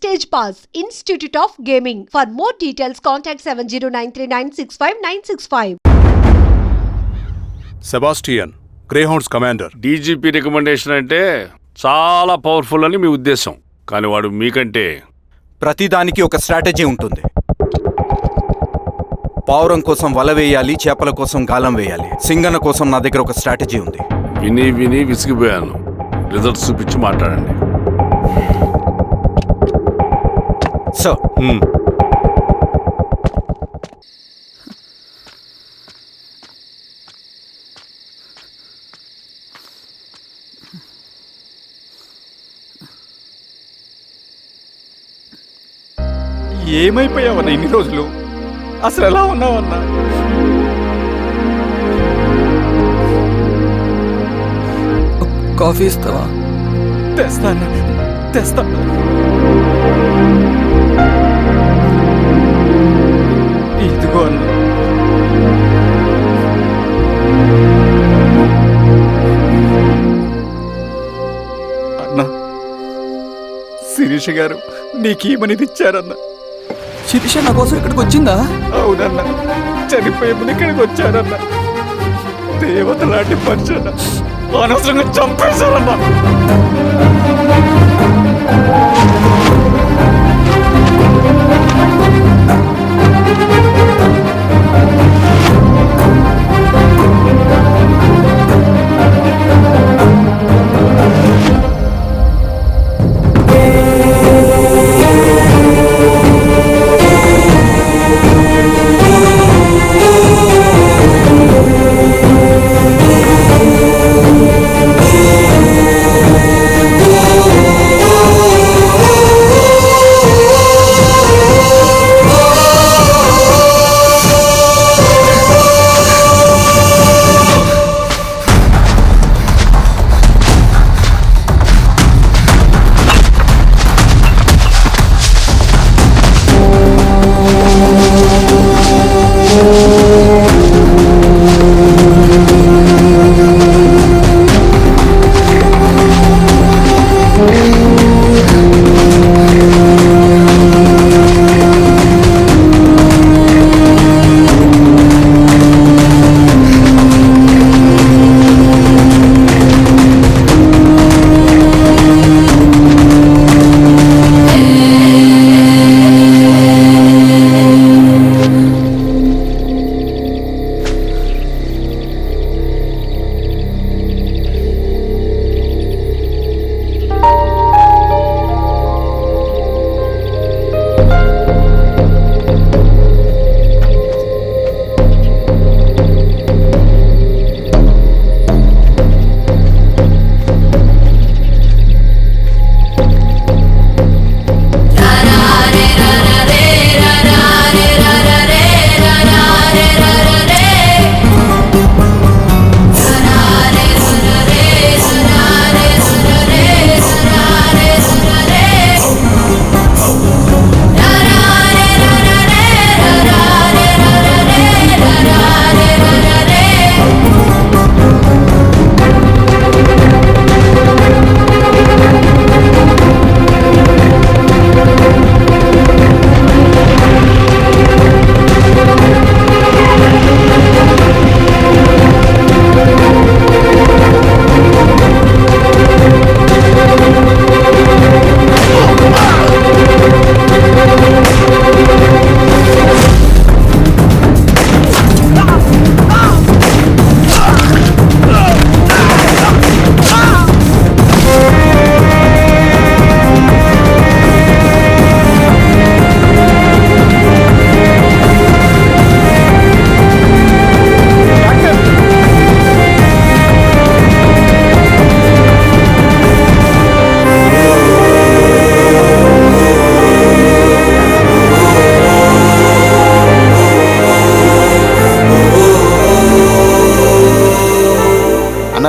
Stage Pass, Institute of Gaming. For more details, contact 7093965965. Sebastian, Greyhounds commander. DGP recommendation అంటే చాలా powerful అని మీ ఉద్దేశం, కానీ వాడు మీకంటే ప్రతిదానికి ఒక స్ట్రాటజీ ఉంటుంది. పావురం కోసం వల వేయాలి, చేపల కోసం గాలం వేయాలి. సింగన్న కోసం నా దగ్గర ఒక స్ట్రాటజీ ఉంది. విని విని విసిగిపోయాను. రిజల్ట్స్ చూపించి మాట్లాడండి. సార్, ఏమైపోయావన్నా ఇన్ని రోజులు? అసలు ఎలా ఉన్నావన్నా? కాఫీ ఇస్తావా? తెస్తాను. ఇదిగో అన్న. అన్నా, శిరీష గారు నీకేమనేది ఇచ్చారన్నా? శిరీష నా కోసం ఇక్కడికి వచ్చిందా? అవునన్నా, చనిపోయే ముందు ఇక్కడికి వచ్చారన్నా. దేవత లాంటి మనిషి అన్న, అనవసరంగా చంపేశారన్నా.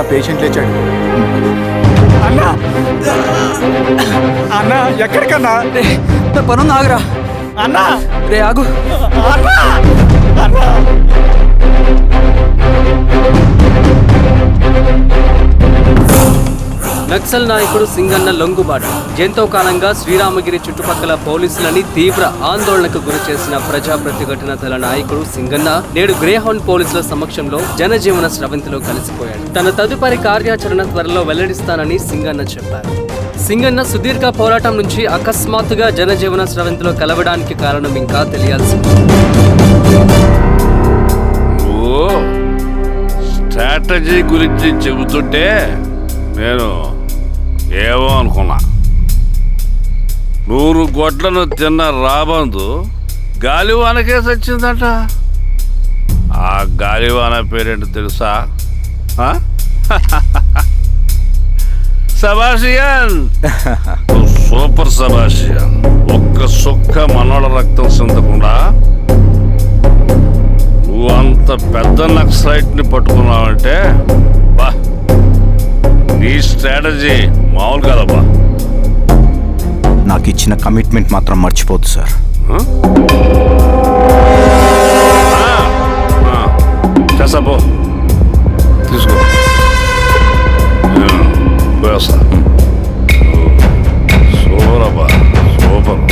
పేషెంట్ లేచాడు. అన్నా, అన్నా ఎక్కడికన్నా? నా పనుంది, ఆగురా. అన్నా, రే ఆగు. అన్నా, అన్నా. నక్సల్ నాయకుడు సింగన్న లొంగుబాటు ఎంతో కాలంగా శ్రీరామగిరి చుట్టుపక్కల పోలీసులని తీవ్ర ఆందోళనకు గురి చేసిన ప్రజా ప్రతిఘటన దళ నాయకుడు సింగన్న నేడు గ్రేహౌండ్ పోలీసుల సమక్షంలో జనజీవన స్రవంతిలో కలిసిపోయాడు. తన తదుపరి కార్యాచరణ త్వరలో వెల్లడిస్తానని సింగన్న చెప్పారు. సింగన్న సుదీర్ఘ పోరాటం నుంచి అకస్మాత్తుగా జనజీవన స్రవంతిలో కలవడానికి కారణం ఇంకా తెలియాల్సి ఉంది. స్ట్రాటజీ గురించి చెబుతుంటే నేను ఏమో అనుకున్నా. 100 గొడ్లను తిన్న రాబందు గాలివానకే సచ్చిందంట. ఆ గాలివాన పేరేంటి తెలుసా? సబాషియన్, సూపర్ సబాషియన్. ఒక్క సుక్క మనోళ్ళ రక్తం చెందకుండా నువ్వు అంత పెద్ద నక్సలైట్ ని పట్టుకున్నావంటే బా, నీ స్ట్రాటజీ మామూలు కాదబ్బా. నాకు ఇచ్చిన కమిట్మెంట్ మాత్రం మర్చిపోద్దు సార్. చేసాబో, తీసుకో, పోయేస్తా. సూపర్ అబ్బా, సూపర్.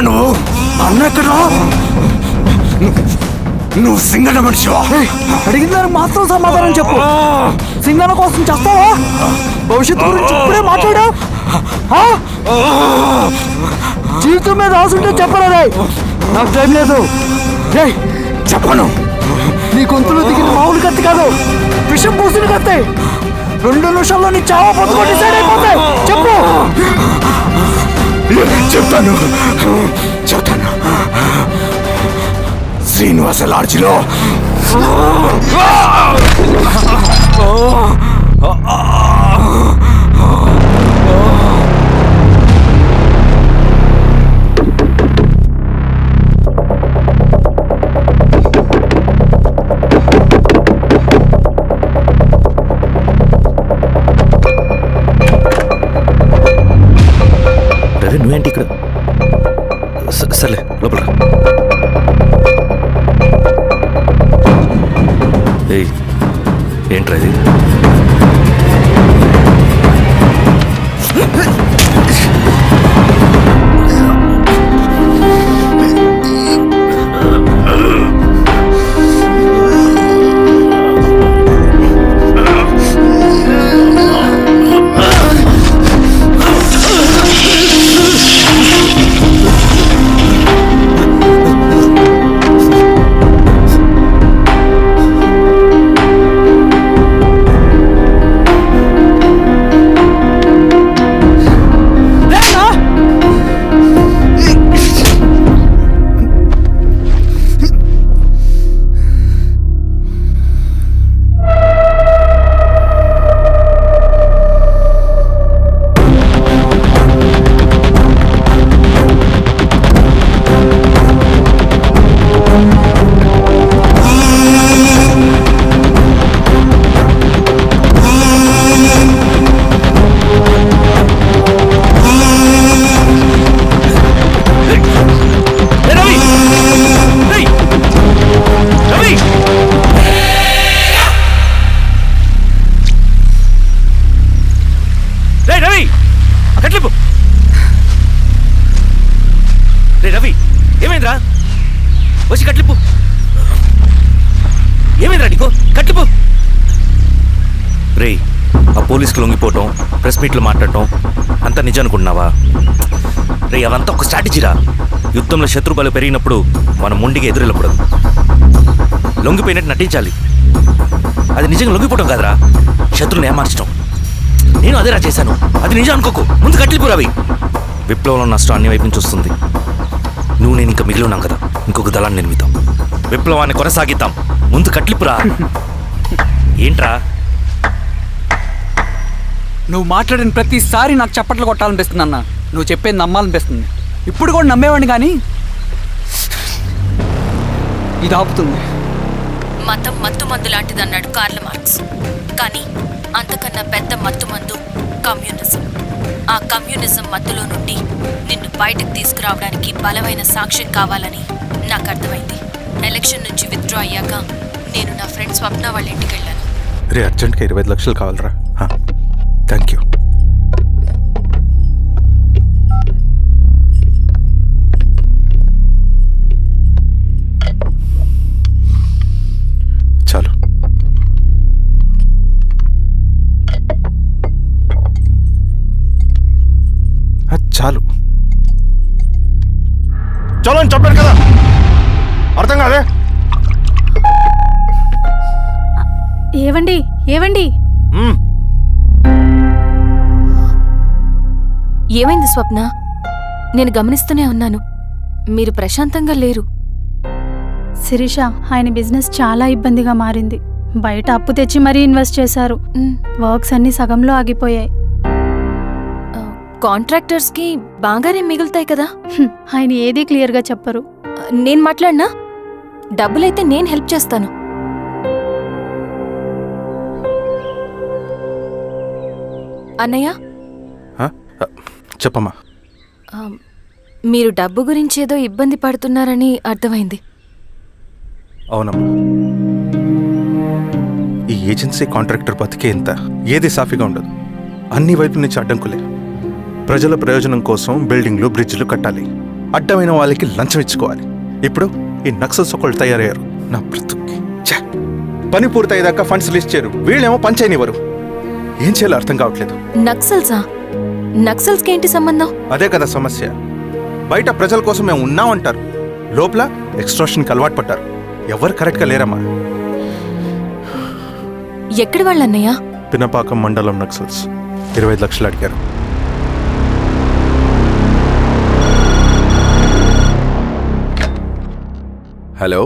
నువ్వు అన్న ఎక్కడ? నువ్వు సింగన్న మనిషివా? అడిగిన దానికి మాత్రం సమాధానం చెప్పు. సింగన్న కోసం చేస్తావా? భవిష్యత్తు గురించి ఇప్పుడే మాట్లాడా? జీవితం మీద ఆశుంటే చెప్పరా? నాకు టైం లేదు. చెప్పను. నీ గొంతులో దిగిన మామూలు కత్తి కాదు, విషం పూసిన కత్తి. 2 నిమిషాల్లో నీ చావా పొద్దుకొని డిసైడ్ అయిపోతాయి. చెప్పు. చెప్తాను. శ్రీనివాస లాడ్జిలో నువ్వేంటి ఇక్కడ? సర్లే లోపల. ఏయ్, ఏంట్రా ఇది? రవి, ఏమైందిరా? వచ్చి కట్లిప్పు. ఏమైందిరా నీకు? కట్లిప్పు. రే, ఆ పోలీసుకు లొంగిపోవటం, ప్రెస్ మీట్లు మాట్లాడటం అంతా నిజం అనుకుంటున్నావా? రే, అవంతా ఒక స్ట్రాటజీరా. యుద్ధంలో శత్రుబలు పెరిగినప్పుడు మనం ముండిగా ఎదురెళ్ళకూడదు, లొంగిపోయినట్టు నటించాలి. అది నిజంగా లొంగిపోవటం కాదురా, శత్రువుని ఏమార్చడం. నేను అదేరా చేశాను. అది నిజం అనుకోకు. ముందు కట్లిప్పు రవి. విప్లవంలో నష్టం అన్ని వైపు నుంచి వస్తుంది. నువ్వు నేను ఇంకా మిగిలి ఉన్నాం కదా, ఇంకొక దళాన్ని నిర్మిద్దాం, విప్లవాన్ని కొనసాగిద్దాం. ముందు కట్లిప్పురా. ఏంట్రా నువ్వు మాట్లాడిన ప్రతిసారి నాకు చప్పట్లు కొట్టాలనిపిస్తుంది అన్న. నువ్వు చెప్పేది నమ్మాలనిపిస్తుంది. ఇప్పుడు కూడా నమ్మేవాడిని కానీ ఇది ఆపుతుంది. మతం మత్తుమందు లాంటిదన్నాడు కార్ల్ మార్క్స్. కానీ అంతకన్నా పెద్ద మత్తుమందు కమ్యూనిజం. ఆ కమ్యూనిజం మత్తులో నుండి నిన్ను బయటకు తీసుకురావడానికి బలమైన సాక్ష్యం కావాలని నాకు అర్థమైంది. ఎలక్షన్ నుంచి విత్డ్రా అయ్యాక నేను నా ఫ్రెండ్ స్వప్న వాళ్ళ ఇంటికి వెళ్ళాను. రే అర్జెంట్గా 25 లక్షలు కావాలరా. Thank you. చాలు. చాలు. చలో అని చెప్పాను కదా, అర్థం కాదే. ఏవండి ఏవండి ఏమైంది స్వప్న? నేను గమనిస్తూనే ఉన్నాను, మీరు ప్రశాంతంగా లేరు. శిరీష, ఆయన బిజినెస్ చాలా ఇబ్బందిగా మారింది. బయట అప్పు తెచ్చి మరీ ఇన్వెస్ట్ చేశారు. వర్క్స్ అన్ని సగంలో ఆగిపోయాయి. కాంట్రాక్టర్స్కి బాగానే మిగులుతాయి కదా. ఆయన ఏదీ క్లియర్గా చెప్పరు. నేను మాట్లాడినా డబ్బులైతే నేను హెల్ప్ చేస్తాను. అన్నయ్య, చెప్పమ్మా. మీరు డబ్బు గురించి ఏదో ఇబ్బంది పడుతున్నారని అర్థమైంది. అవునమ్మా, ఈ ఏజెన్సీ కాంట్రాక్టర్ బతికే ఇంత ఏది సాఫీగా ఉండదు. అన్ని వైపుల నుంచి అడ్డంకులే. ప్రజల ప్రయోజనం కోసం బిల్డింగ్లు బ్రిడ్జ్లు కట్టాలి, అడ్డమైన వాళ్ళకి లంచం ఇచ్చుకోవాలి. ఇప్పుడు ఈ నక్సల్స్ ఒకళ్ళు తయారయ్యారు. నా బ్రతుక్కి పని పూర్తయ్యేదాకా ఫండ్స్ లిస్ట్ చేయరు, వీళ్ళేమో పని చేయనివ్వరు. ఏం చేయాలో అర్థం కావట్లేదు. నక్సల్సా? నక్సల్స్కి ఏంటి సంబంధం? అదే కదా సమస్య. బయట ప్రజల కోసం మేము ఉన్నామంటారు, లోపల ఎక్స్ట్రాషన్కి అలవాటు పడ్డారు. ఎవరు కరెక్ట్గా లేరమ్మా. ఎక్కడి వాళ్ళన్నయ్య? పినపాకం మండలం నక్సల్స్ 25 లక్షలు అడిగారు. హలో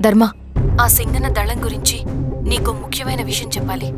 ధర్మ, ఆ సింగన దళం గురించి నీకు ముఖ్యమైన విషయం చెప్పాలి.